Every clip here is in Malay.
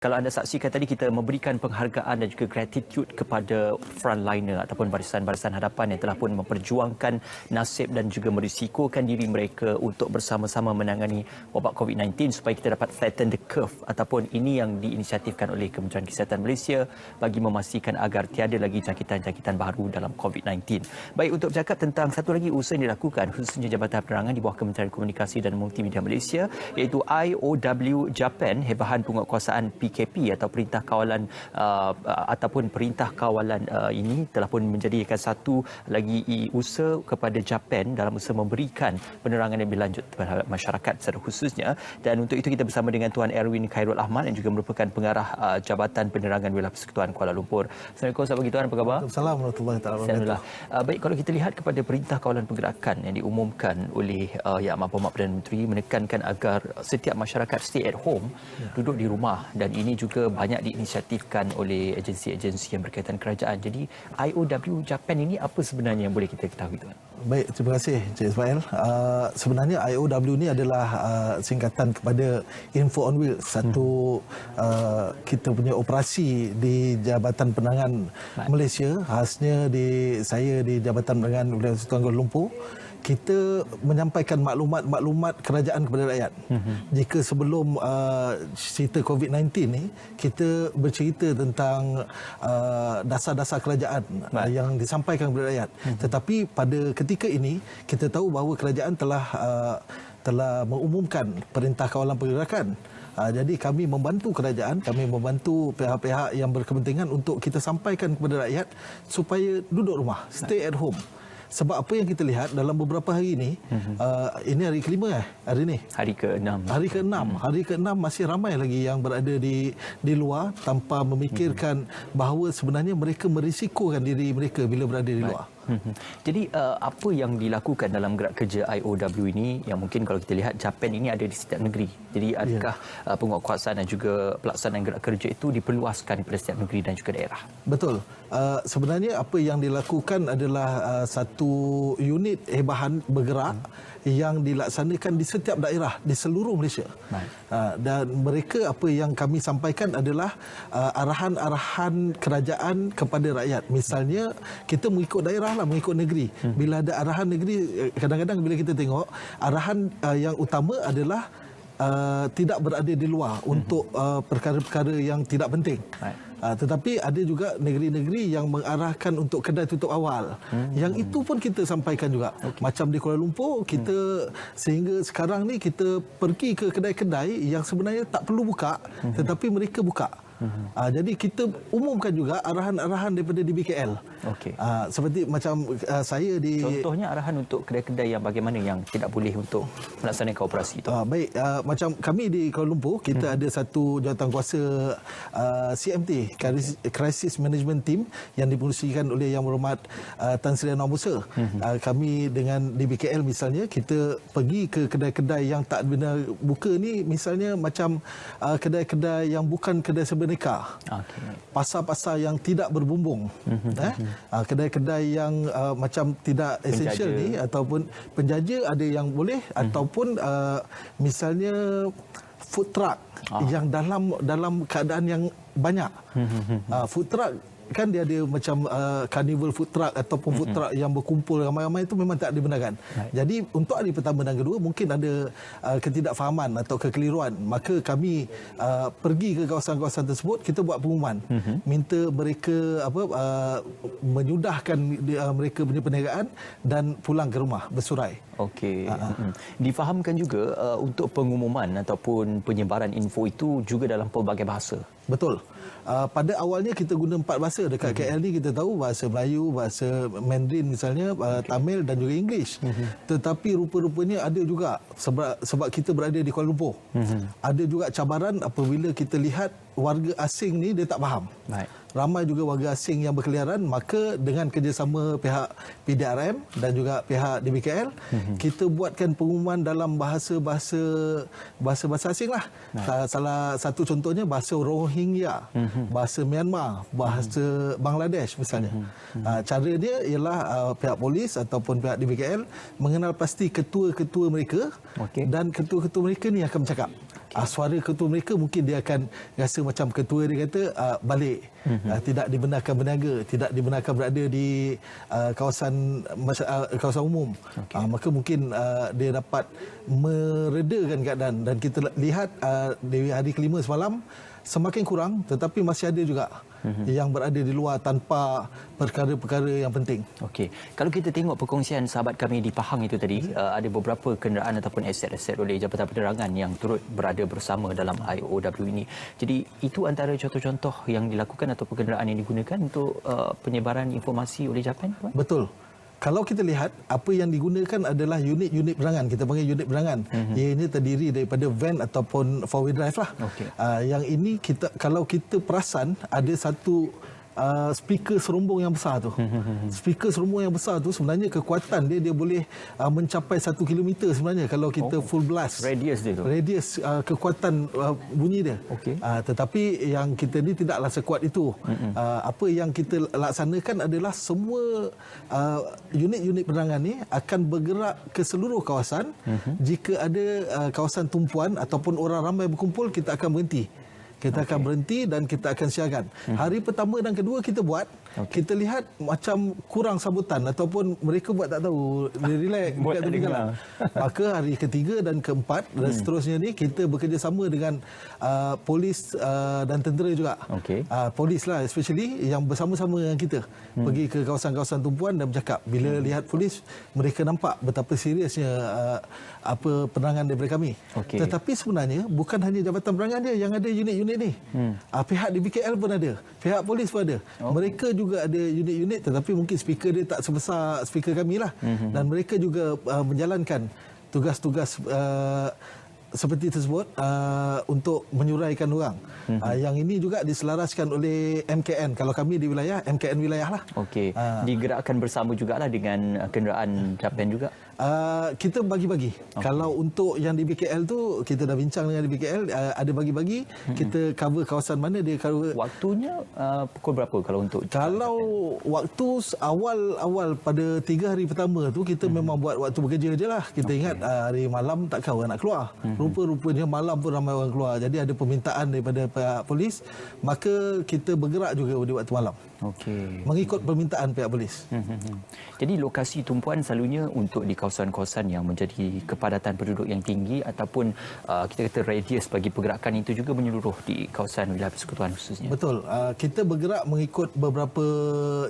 Kalau anda saksikan tadi, kita memberikan penghargaan dan juga gratitude kepada frontliner ataupun barisan-barisan hadapan yang telah pun memperjuangkan nasib dan juga merisikokan diri mereka untuk bersama-sama menangani wabak COVID-19 supaya kita dapat flatten the curve, ataupun ini yang diinisiatifkan oleh Kementerian Kesihatan Malaysia bagi memastikan agar tiada lagi jangkitan-jangkitan baru dalam COVID-19. Baik, untuk bercakap tentang satu lagi usaha yang dilakukan khususnya Jabatan Penerangan di bawah Kementerian Komunikasi dan Multimedia Malaysia, iaitu IOW Japan, hebahan penguatkuasaan PKP atau Perintah Kawalan ataupun Perintah Kawalan ini telah pun menjadikan satu lagi usaha kepada Japan dalam usaha memberikan penerangan yang lebih lanjut terhadap masyarakat secara khususnya. Dan untuk itu kita bersama dengan Tuan Erwin Khairul Ahmad yang juga merupakan pengarah Jabatan Penerangan Wilayah Persekutuan Kuala Lumpur. Assalamualaikum, selamat pagi Tuan, apa khabar? Assalamualaikum warahmatullahi wabarakatuh. Baik, kalau kita lihat kepada Perintah Kawalan Pergerakan yang diumumkan oleh Yang Amat Berhormat Perdana Menteri menekankan agar setiap masyarakat stay at home, duduk di rumah, dan ini juga banyak diinisiatifkan oleh agensi-agensi yang berkaitan kerajaan. Jadi IOW Japan ini apa sebenarnya yang boleh kita ketahui, Tuan? Baik, terima kasih Encik Ismail. Sebenarnya IOW ini adalah singkatan kepada Info on Wheels, satu kita punya operasi di Jabatan Penerangan Malaysia, khasnya saya di Jabatan Penerangan Wilayah Persekutuan Kuala Lumpur. Kita menyampaikan maklumat kerajaan kepada rakyat. Jika sebelum cerita COVID-19 ni, kita bercerita tentang dasar-dasar kerajaan yang disampaikan kepada rakyat. Tetapi pada ketika ini, kita tahu bahawa kerajaan telah mengumumkan Perintah Kawalan Pergerakan. Jadi kami membantu kerajaan, kami membantu pihak-pihak yang berkepentingan untuk kita sampaikan kepada rakyat supaya duduk rumah, stay at home. Sebab apa yang kita lihat dalam beberapa hari ini, ini hari kelima hari ini? Hari ke-6. Hari ke-6 masih ramai lagi yang berada di luar tanpa memikirkan bahawa sebenarnya mereka merisikokan diri mereka bila berada di luar. Jadi apa yang dilakukan dalam gerak kerja IOW ini yang mungkin kalau kita lihat Japan ini ada di setiap negeri. Jadi adakah penguatkuasaan dan juga pelaksanaan gerak kerja itu diperluaskan kepada setiap negeri dan juga daerah? Betul. Sebenarnya apa yang dilakukan adalah satu unit hebahan bergerak yang dilaksanakan di setiap daerah di seluruh Malaysia. Dan mereka, apa yang kami sampaikan adalah arahan-arahan kerajaan kepada rakyat. Misalnya kita mengikut daerah lah, mengikut negeri. Bila ada arahan negeri, kadang-kadang bila kita tengok arahan yang utama adalah tidak berada di luar untuk perkara-perkara yang tidak penting. Tetapi ada juga negeri-negeri yang mengarahkan untuk kedai tutup awal. Yang itu pun kita sampaikan juga. Macam di Kuala Lumpur, kita sehingga sekarang ni kita pergi ke kedai-kedai yang sebenarnya tak perlu buka, tetapi mereka buka. Jadi kita umumkan juga arahan-arahan daripada DBKL. Seperti macam saya di... Contohnya arahan untuk kedai-kedai yang bagaimana yang tidak boleh untuk melaksanakan operasi itu? Baik, macam kami di Kuala Lumpur, kita ada satu jawatankuasa CMT, Crisis Management Team, yang dipengerusikan oleh Yang Berhormat Tan Sri Anwar Musa. Kami dengan DBKL misalnya, kita pergi ke kedai-kedai yang tak benar buka ni, misalnya macam kedai-kedai yang bukan kedai sebenika, pasar-pasar yang tidak berbumbung, kedai-kedai yang macam tidak esensial ni, ataupun penjaja ada yang boleh, ataupun misalnya food truck yang dalam keadaan yang banyak. Food truck kan dia ada macam carnival food truck ataupun food truck yang berkumpul ramai-ramai, itu memang tak dibenarkan. Jadi untuk hari pertama dan kedua mungkin ada ketidakfahaman atau kekeliruan, maka kami pergi ke kawasan-kawasan tersebut, kita buat pengumuman, minta mereka menyudahkan mereka punya perniagaan dan pulang ke rumah bersurai. Difahamkan juga untuk pengumuman ataupun penyebaran info itu juga dalam pelbagai bahasa. Betul. Pada awalnya kita guna 4 bahasa. Dekat KL ni kita tahu bahasa Melayu, bahasa Mandarin misalnya, Tamil dan juga English. Tetapi rupa-rupanya ada juga, sebab kita berada di Kuala Lumpur, ada juga cabaran apabila kita lihat warga asing ni dia tak faham. Ramai juga warga asing yang berkeliaran, maka dengan kerjasama pihak PDRM dan juga pihak DBKL, kita buatkan pengumuman dalam bahasa-bahasa asing lah. Salah satu contohnya bahasa Rohingya, bahasa Myanmar, bahasa Bangladesh misalnya. Cara dia ialah pihak polis ataupun pihak DBKL mengenal pasti ketua-ketua mereka, dan ketua-ketua mereka ni akan bercakap. Suara ketua mereka mungkin dia akan rasa macam ketua dia kata balik. Tidak dibenarkan berniaga, tidak dibenarkan berada di kawasan umum. Maka mungkin dia dapat meredakan keadaan. Dan kita lihat di hari kelima semalam semakin kurang, tetapi masih ada juga yang berada di luar tanpa perkara-perkara yang penting. Okey, kalau kita tengok perkongsian sahabat kami di Pahang itu tadi, ada beberapa kenderaan ataupun aset-aset oleh Jabatan Penerangan yang turut berada bersama dalam IOW ini. Jadi itu antara contoh-contoh yang dilakukan ataupun kenderaan yang digunakan untuk penyebaran informasi oleh Japan? Betul. Kalau kita lihat, apa yang digunakan adalah unit-unit penerangan. Kita panggil unit penerangan. Ia terdiri daripada van ataupun four-wheel drive lah. Yang ini, kalau kita perasan, ada satu speaker serumbung yang besar tu. Speaker serumbung yang besar tu sebenarnya kekuatan dia boleh mencapai 1 kilometer sebenarnya kalau kita full blast. Radius dia tu. Radius kekuatan bunyi dia. Tetapi yang kita ni tidaklah sekuat itu. Apa yang kita laksanakan adalah semua unit-unit penerangan ni akan bergerak ke seluruh kawasan. Jika ada kawasan tumpuan ataupun orang ramai berkumpul, kita akan berhenti. Kita akan berhenti dan kita akan siagan. Hari pertama dan kedua kita buat, kita lihat macam kurang sambutan ataupun mereka buat tak tahu, dia relax dekat tepi jalan. Maka hari ketiga dan keempat dan seterusnya ni kita bekerjasama dengan polis dan tentera juga. Polis lah especially yang bersama-sama dengan kita pergi ke kawasan-kawasan tumpuan dan bercakap. Bila lihat polis, mereka nampak betapa seriusnya penerangan daripada kami. Tetapi sebenarnya bukan hanya Jabatan Penerangan dia yang ada unit-unit ni. Pihak di BKL pun ada, pihak polis pun ada. Mereka juga ada unit-unit, tetapi mungkin speaker dia tak sebesar speaker kami lah. Dan mereka juga menjalankan tugas-tugas seperti tersebut untuk menyuraikan orang. Yang ini juga diselaraskan oleh MKN. Kalau kami di wilayah, MKN wilayah lah. Digerakkan bersama jugalah dengan kenderaan Japan juga? Kita bagi-bagi. Kalau untuk yang di BKL tu, kita dah bincang dengan di BKL, ada bagi-bagi. Kita cover kawasan mana, dia cover. Waktunya pukul berapa kalau untuk Kalau waktu awal pada 3 hari pertama tu, kita memang buat waktu bekerja je lah. Kita ingat hari malam takkan orang nak keluar. Rupa-rupanya malam pun ramai orang keluar. Jadi ada permintaan daripada pihak polis, maka kita bergerak juga di waktu malam. Mengikut permintaan pihak polis. Jadi lokasi tumpuan selalunya untuk di kawasan-kawasan yang menjadi kepadatan penduduk yang tinggi ataupun kita kata radius bagi pergerakan itu juga menyeluruh di kawasan wilayah persekutuan khususnya. Betul. Kita bergerak mengikut beberapa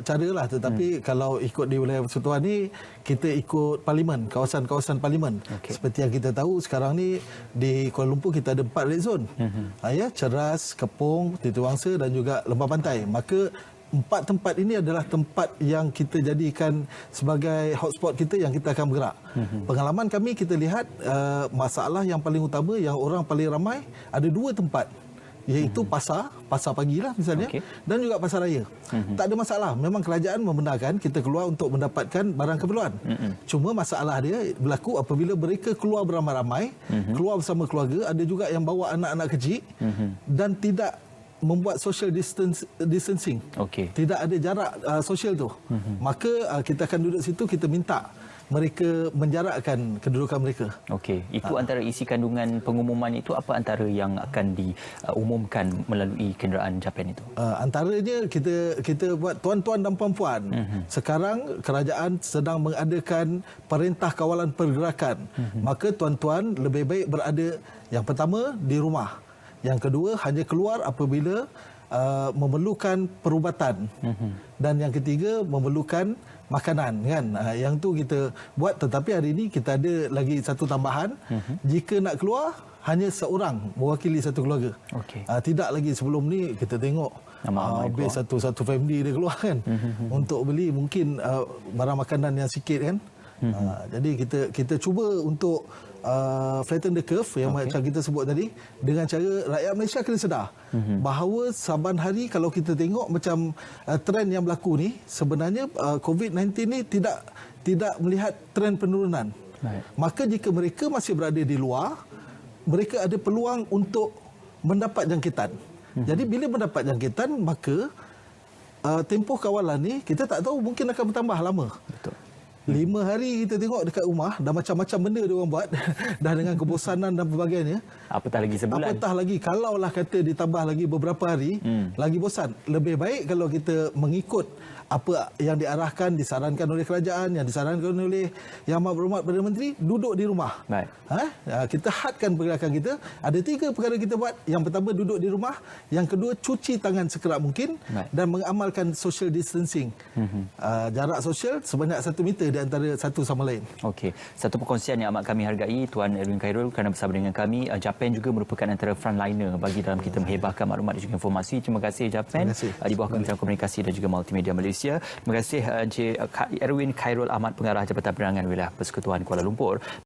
cara lah, tetapi kalau ikut di wilayah persekutuan ni, kita ikut parlimen, kawasan-kawasan parlimen. Seperti yang kita tahu sekarang ni di Kuala Lumpur kita ada 4 red zone. Ceras, Kepong, Titiwangsa dan juga Lembah Pantai. Maka 4 tempat ini adalah tempat yang kita jadikan sebagai hotspot kita yang kita akan bergerak. Pengalaman kami, kita lihat masalah yang paling utama, yang orang paling ramai, ada 2 tempat. Iaitu pasar pagi lah misalnya, dan juga pasar raya. Tak ada masalah. Memang kerajaan membenarkan kita keluar untuk mendapatkan barang keperluan. Cuma masalah dia berlaku apabila mereka keluar beramai-ramai, keluar bersama keluarga, ada juga yang bawa anak-anak kecil dan tidak membuat social distancing. Tidak ada jarak sosial tu. Maka kita akan duduk situ, kita minta mereka menjarakkan kedudukan mereka. Itu antara isi kandungan pengumuman itu, apa antara yang akan diumumkan melalui kenderaan Japan itu? Antaranya kita buat tuan-tuan dan puan-puan. Sekarang kerajaan sedang mengadakan perintah kawalan pergerakan. Maka tuan-tuan lebih baik berada, yang pertama, di rumah. Yang kedua, hanya keluar apabila memerlukan perubatan. Dan yang ketiga, memerlukan makanan, kan. Yang tu kita buat, tetapi hari ini kita ada lagi satu tambahan. Jika nak keluar, hanya seorang mewakili satu keluarga. Tidak lagi sebelum ni kita tengok habis satu family dia keluar, kan. Untuk beli mungkin barang makanan yang sikit, kan. Jadi kita cuba untuk flatten the curve yang macam kita sebut tadi, dengan cara rakyat Malaysia kena sedar bahawa saban hari kalau kita tengok macam trend yang berlaku ni, sebenarnya COVID-19 ni tidak melihat trend penurunan. Maka jika mereka masih berada di luar, mereka ada peluang untuk mendapat jangkitan. Jadi bila mendapat jangkitan, maka tempoh kawalan ni kita tak tahu, mungkin akan bertambah lama. 5 hari kita tengok dekat rumah, dah macam-macam benda dia orang buat. Dah dengan kebosanan dan sebagainya. Apatah lagi sebulan. Apatah lagi, kalaulah kata ditambah lagi beberapa hari, lagi bosan. Lebih baik kalau kita mengikut apa yang diarahkan, disarankan oleh kerajaan, yang disarankan oleh Yang Amat Berhormat Perdana Menteri, duduk di rumah. Baik. Kita hadkan pergerakan kita. Ada 3 perkara kita buat. Yang pertama, duduk di rumah. Yang kedua, cuci tangan sekerap mungkin. Baik. Dan mengamalkan social distancing. Jarak sosial sebanyak 1 meter di antara satu sama lain. Okey, satu perkongsian yang amat kami hargai Tuan Erwin Khairul kerana bersama dengan kami. Japan juga merupakan antara frontliner bagi dalam kita menghebahkan maklumat dan juga informasi. Terima kasih Japan. Terima kasih. Di bawah Kementerian Komunikasi dan juga Multimedia Malaysia. Terima kasih Encik Erwin Khairul Ahmad, Pengarah Jabatan Penerangan Wilayah Persekutuan Kuala Lumpur.